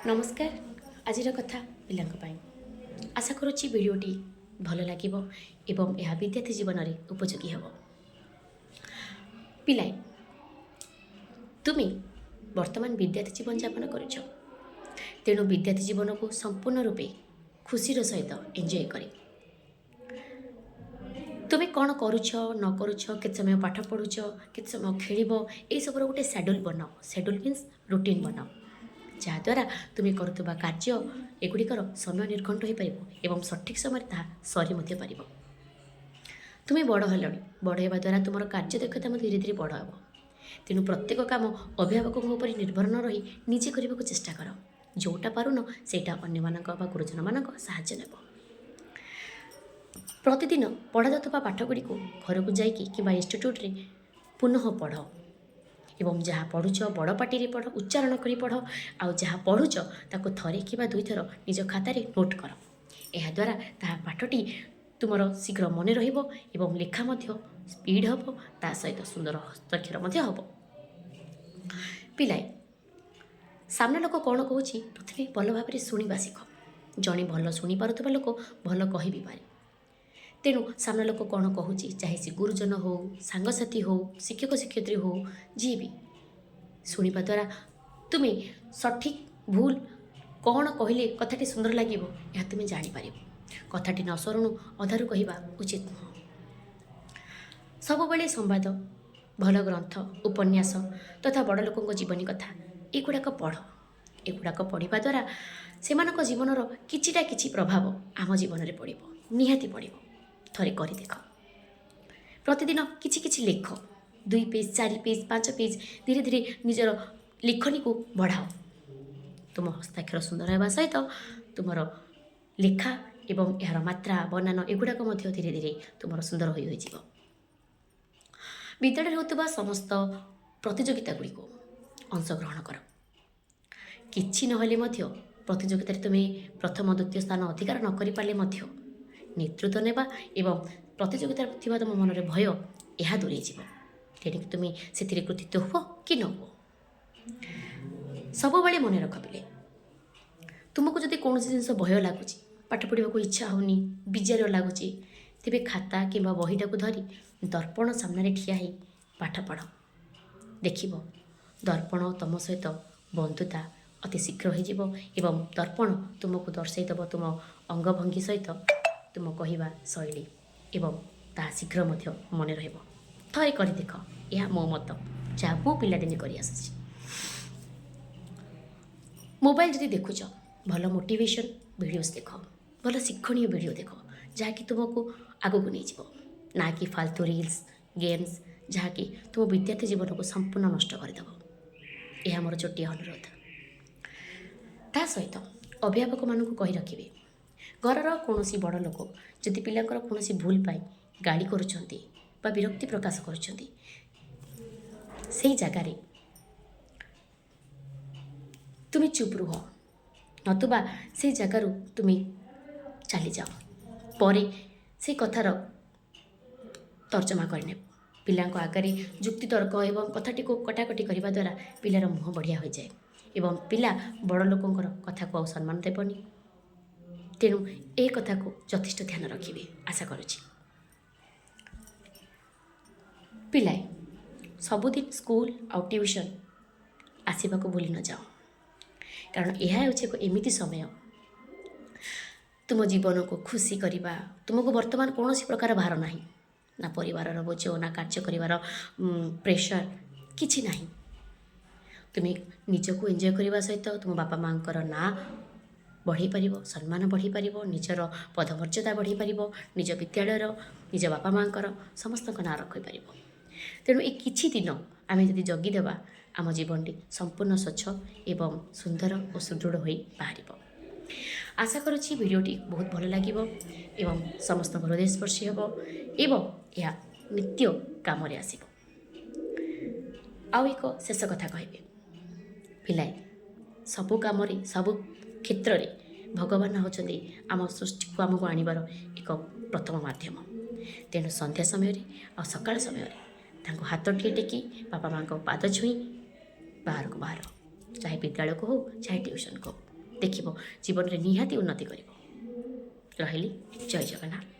नमस्कार। आज कथा पिला आशा करुच्ची भिडटी भल लगे एवं यह विद्यार्थी जीवन में उपयोगी हे। पिलाए तुम्हें वर्तमान विद्यार्थी जीवन यापन कर तेणु विद्यार्थी जीवन को संपूर्ण रूपे खुशीर सहित एंजॉय करे। तुम्हें कौन करुच न करुच के समय पाठ पढ़ुच के समय खेल ये सब गोटे शेड्यूल बनाओ। शेड्यूल मीन्स रूटीन बनाओ जहाद्वारा तुम्हें करुवा कार्य एगुड़िकर समय निर्घंट हो पार एवं सठिक समय ता सरी पार। तुम्हें बड़ हेल बड़ होगा द्वारा तुम कार्य दक्षता धीरे धीरे बड़ हे। तेणु प्रत्येक काम अभिभावकों पर निर्भर न रही निजे करने को चेष्टा कर। जोटा पारुन सेटा अन्य गुरुजन मान साहाय्य नेब। प्रतिदिन पढ़ा जाता पाठगुड़ी को घर को जाकि कि इन्स्टिट्यूट रे पुनः पढ़ एवं जहाँ पढ़ुच बड़ पार्टी पढ़ उच्चारण कर पढ़ आउ जहाँ पढ़ुच ताको थरे कि दुई थर निज खातार नोट कर। यह द्वारा ता पाठटी तुमर शीघ्र मन एवं लेखा स्पीड हम ता सहित सुंदर हस्ताक्षर हम। पिलाए सामने लोक कौन कहूँ प्रथमे भल भाव में शुणा शिख। जड़े भल शुणी पारुवा लोक भल कह भी पारे। तेणु सामने लोक कौन कहूँ चाहे सी गुरुजन हो सांगसाथी हो शिक्षक शिक्षयित्री हो जी भी शुणा द्वारा तुम्हें सठिक भूल कौन कहले कथाटी सुंदर लगे यह तुम्हें जापर। कथाटी न सरुणु अधारू कहवा उचित नुह। सबुबले संवाद भल ग्रंथ उपन्यास तथा बड़ लोकों जीवनी कथा एगुड़ाक पढ़। एगुड़ाक पढ़ा द्वारा से जीवनर किछिटा किछि प्रभाव आम जीवन में पड़ निहाती पड़। थरे कर देख प्रतिदिन किछि किछि लेख 2 पेज 4 पेज 5 पेज धीरे धीरे निजर लेखनी को बढ़ाओ। तुम हस्ताक्षर सुंदर होगा सहित तुम लेखा एवं यार मात्रा बनान एगुड़ाक धीरे धीरे तुम सुंदर हो। विद्यालय होता समस्त प्रतियोगिता गुड़ी को अंशग्रहण कर। किछि नहले प्रतियोगिता तुम्हें प्रथम द्वितीय स्थान अधिकार न कर पारे नेतृत्व नेबा एवं प्रतियोगिता थी तुम मन में भय यह दूरे जीव। तेणुक तुम्हें से कृतित्व हो कि न हो सब बड़े मन रख। पिले तुमको जब कौन जिन भय लगुच पाठ पढ़ा को इच्छा होनी विजार लगुच तेरे खाता कि बहीटा को धरी दर्पण सामने ठिया ही पाठ पढ़। देख दर्पण तुम सहित बंधुता अति शीघ्र हो एवं दर्पण तुमको दर्शाईदेव तुम अंगभंगी सहित तुम कहवा शैली एवं ता शीघ्र मन रे कर देख। यह मो मत जहाँ मो पिलादिने कर आसी। मोबाइल जदि देखुच भल मोटिवेशन वीडियोस देख भल शिक्षणीय वीडियो देख जहाँकि तुमको आगू को नहीं जीव ना कि फालतू रील्स गेम्स जहाँकि तुम विद्यार्थी जीवन को संपूर्ण नष्ट करदेव। यह मोर छोटे अनुरोध। ता सहित अभिभावक मानू कही रखिए घरर कौन बड़ लोक जदि पिलांकर कौन भूल पाई गाड़ी करुँच विरक्ति प्रकाश करुँच जगार तुम्हें चुप रुह नतुबा से जगार तुम्हें चली जाओ पर से कथार तर्जमा करने पिला आगे जुक्ति तर्क एवं कथाटी को कटाकटी करने द्वारा पिलार मुह बढ़िया हो जाए एवं पिला बड़ लोकंर कथा को सम्मान देवनी। तेणु ए कथा को यथेष्ट ध्यान रखिए आशा करुच्ची। पिलाए सबुदिन स्कूल आउ ट्यूशन आसवा को भूली न जाओ कारण यह एक एमती समय तुम जीवन को खुशी करवा तुमको वर्तमान कौन प्रकार भार ना ना परिवार बोझ ना कार्य कर प्रेशर किछि ना तुम्हें निजको एंजॉय करने सहित तुम बापा माँ ना बढ़ी पार सम्मान बढ़ी पार निजर पदमर्यादा बढ़ी पार निज विद्यालय निज बापा माँ समस्त ना रखिपर। तेणु ये किछि दिन आम जदि जगिदेवा आम जीवनटी संपूर्ण स्वच्छ एवं सुंदर और सुदृढ़ हो बाहर। आशा करुच्ची भिडियोटी बहुत भल लगे एवं समस्त हृदय स्पर्शी हे एवं यह नित्य काम आसब। आउ एक शेष कथा कहबे पिलाए सबु काम सबु क्षेत्र में भगवान होचंदी आम सृष्टि को आमको आनिबार एक प्रथम माध्यम। तेणु संध्या समय और सकाळ समय तांको हाथ टेकी बापा माँ पाद छुई बाहर को बाहर चाहे विद्यालय को हो चाहे ट्यूशन को। ଦେଖିବ ଜୀବନରେ ନିହାତି ଉନ୍ନତି କରିବ। ରହିଲି, ଜୟ ଜଗନ୍ନାଥ।